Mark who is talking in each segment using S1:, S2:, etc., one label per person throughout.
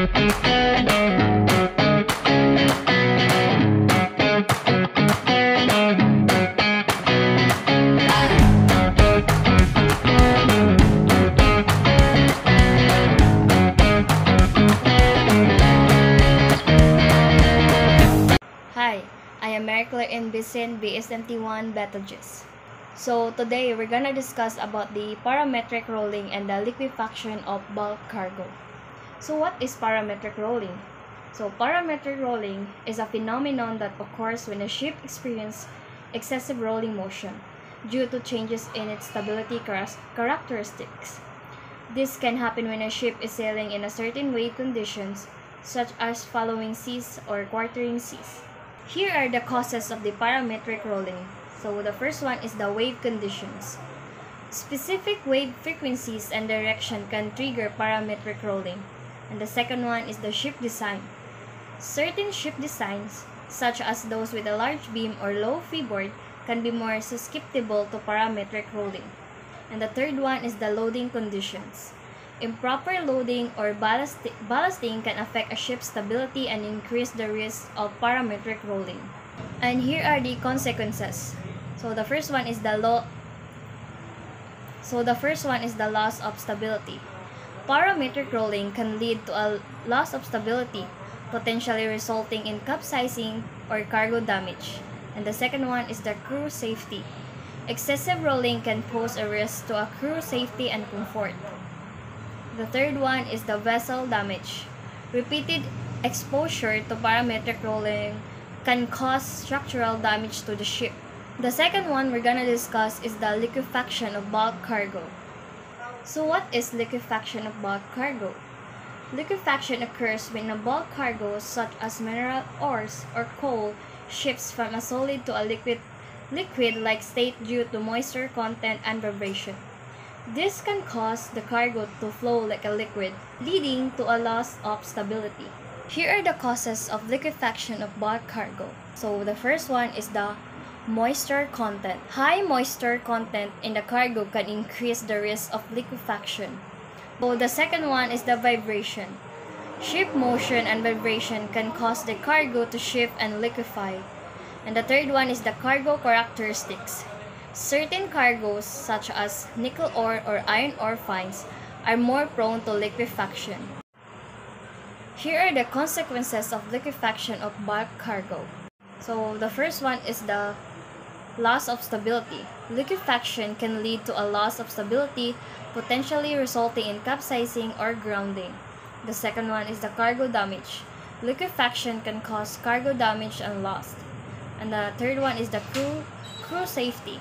S1: Hi, I am Marie-Claire N. Vicen, BSMT1 Betages. So today we're gonna discuss about the parametric rolling and the liquefaction of bulk cargo. So what is parametric rolling? So parametric rolling is a phenomenon that occurs when a ship experiences excessive rolling motion due to changes in its stability characteristics. This can happen when a ship is sailing in a certain wave conditions, such as following seas or quartering seas. Here are the causes of the parametric rolling. So the first one is the wave conditions. Specific wave frequencies and direction can trigger parametric rolling. And the second one is the ship design. Certain ship designs, such as those with a large beam or low freeboard, can be more susceptible to parametric rolling. And the third one is the loading conditions. Improper loading or ballasting can affect a ship's stability and increase the risk of parametric rolling. And here are the consequences. So the first one is the loss of stability. Parametric rolling can lead to a loss of stability, potentially resulting in capsizing or cargo damage. And the second one is the crew safety. Excessive rolling can pose a risk to a crew safety and comfort. The third one is the vessel damage. Repeated exposure to parametric rolling can cause structural damage to the ship. The second one we're gonna discuss is the liquefaction of bulk cargo. So what is liquefaction of bulk cargo? Liquefaction occurs when a bulk cargo such as mineral ores or coal shifts from a solid to a liquid-like state due to moisture content and vibration. This can cause the cargo to flow like a liquid, leading to a loss of stability. Here are the causes of liquefaction of bulk cargo. So the first one is the moisture content. High moisture content in the cargo can increase the risk of liquefaction. So the second one is the vibration. Ship motion and vibration can cause the cargo to shift and liquefy. And the third one is the cargo characteristics. Certain cargoes, such as nickel ore or iron ore finds, are more prone to liquefaction. Here are the consequences of liquefaction of bulk cargo. So the first one is the loss of stability. Liquefaction can lead to a loss of stability, potentially resulting in capsizing or grounding. The second one is the cargo damage. Liquefaction can cause cargo damage and loss. And the third one is the crew safety.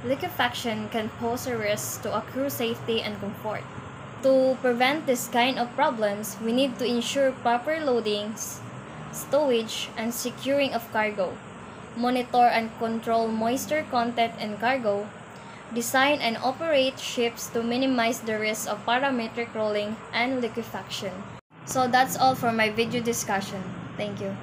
S1: Liquefaction can pose a risk to a crew safety and comfort. To prevent this kind of problems, we need to ensure proper loadings, stowage, and securing of cargo. Monitor and control moisture content in cargo. Design and operate ships to minimize the risk of parametric rolling and liquefaction. So that's all for my video discussion. Thank you.